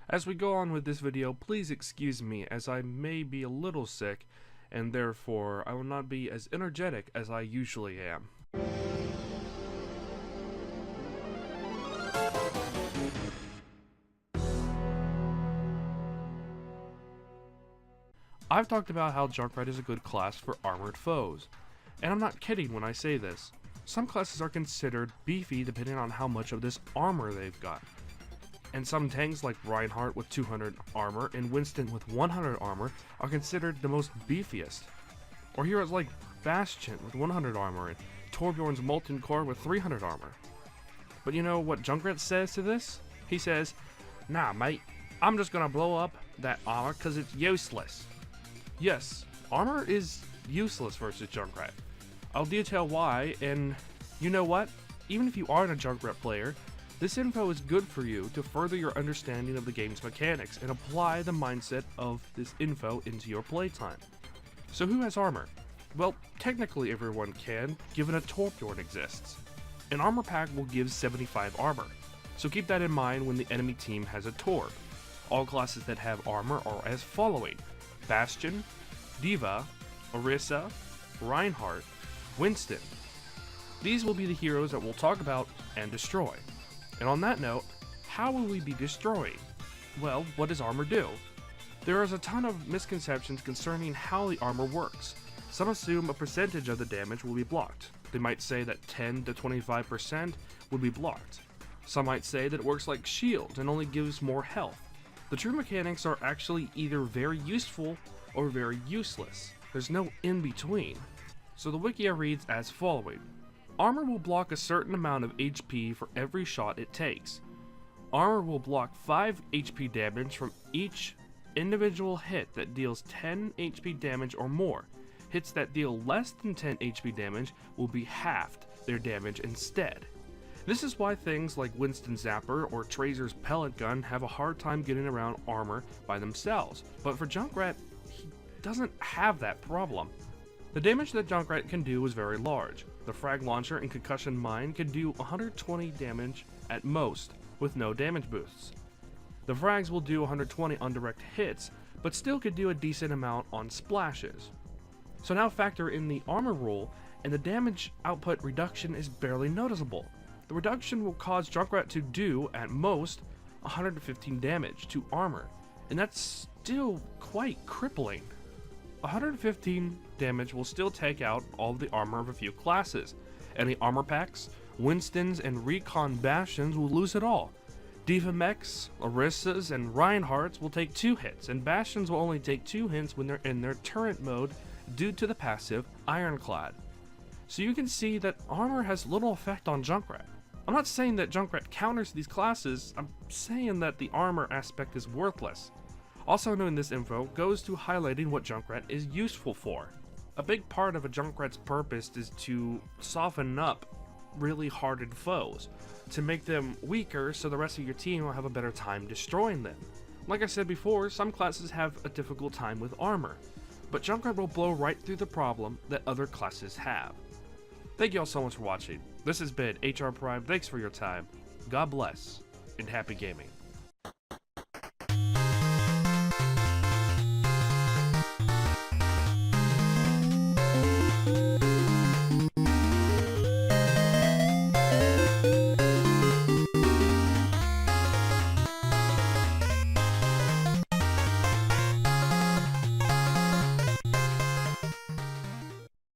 As we go on with this video, please excuse me as I may be a little sick, and therefore I will not be as energetic as I usually am. I've talked about how Junkrat is a good class for armored foes, and I'm not kidding when I say this. Some classes are considered beefy depending on how much of this armor they've got. And some tanks like Reinhardt with 200 armor and Winston with 100 armor are considered the most beefiest. Or heroes like Bastion with 100 armor and Torbjorn's Molten Core with 300 armor. But you know what Junkrat says to this? He says, "Nah mate, I'm just gonna blow up that armor cause it's useless." Yes, armor is useless versus Junkrat. I'll detail why, and you know what? Even if you aren't a Junkrat player, this info is good for you to further your understanding of the game's mechanics and apply the mindset of this info into your playtime. So who has armor? Well, technically everyone can, given a Torbjorn exists. An armor pack will give 75 armor, so keep that in mind when the enemy team has a Torb. All classes that have armor are as following: Bastion, D.Va, Orisa, Reinhardt, Winston. These will be the heroes that we'll talk about and destroy. And on that note, how will we be destroying? Well, what does armor do? There is a ton of misconceptions concerning how the armor works. Some assume a percentage of the damage will be blocked. They might say that 10 to 25% will be blocked. Some might say that it works like shield and only gives more health. The true mechanics are actually either very useful or very useless. There's no in between. So the wiki reads as following: armor will block a certain amount of HP for every shot it takes. Armor will block 5 HP damage from each individual hit that deals 10 HP damage or more. Hits that deal less than 10 HP damage will be halved their damage instead. This is why things like Winston Zapper or Trazer's pellet gun have a hard time getting around armor by themselves, but for Junkrat, he doesn't have that problem. The damage that Junkrat can do is very large. The frag launcher and concussion mine can do 120 damage at most, with no damage boosts. The frags will do 120 on direct hits, but still could do a decent amount on splashes. So now factor in the armor rule, and the damage output reduction is barely noticeable. The reduction will cause Junkrat to do, at most, 115 damage to armor, and that's still quite crippling. 115 damage will still take out all of the armor of a few classes. Any armor packs, Winstons, and Recon Bastions will lose it all. D.Va mechs, Orisas, and Reinhardts will take 2 hits, and Bastions will only take 2 hits when they're in their turret mode due to the passive Ironclad. So you can see that armor has little effect on Junkrat. I'm not saying that Junkrat counters these classes, I'm saying that the armor aspect is worthless. Also knowing this info goes to highlighting what Junkrat is useful for. A big part of a Junkrat's purpose is to soften up really hardened foes, to make them weaker so the rest of your team will have a better time destroying them. Like I said before, some classes have a difficult time with armor, but Junkrat will blow right through the problem that other classes have. Thank you all so much for watching. This has been HR Prime, thanks for your time, God bless, and happy gaming.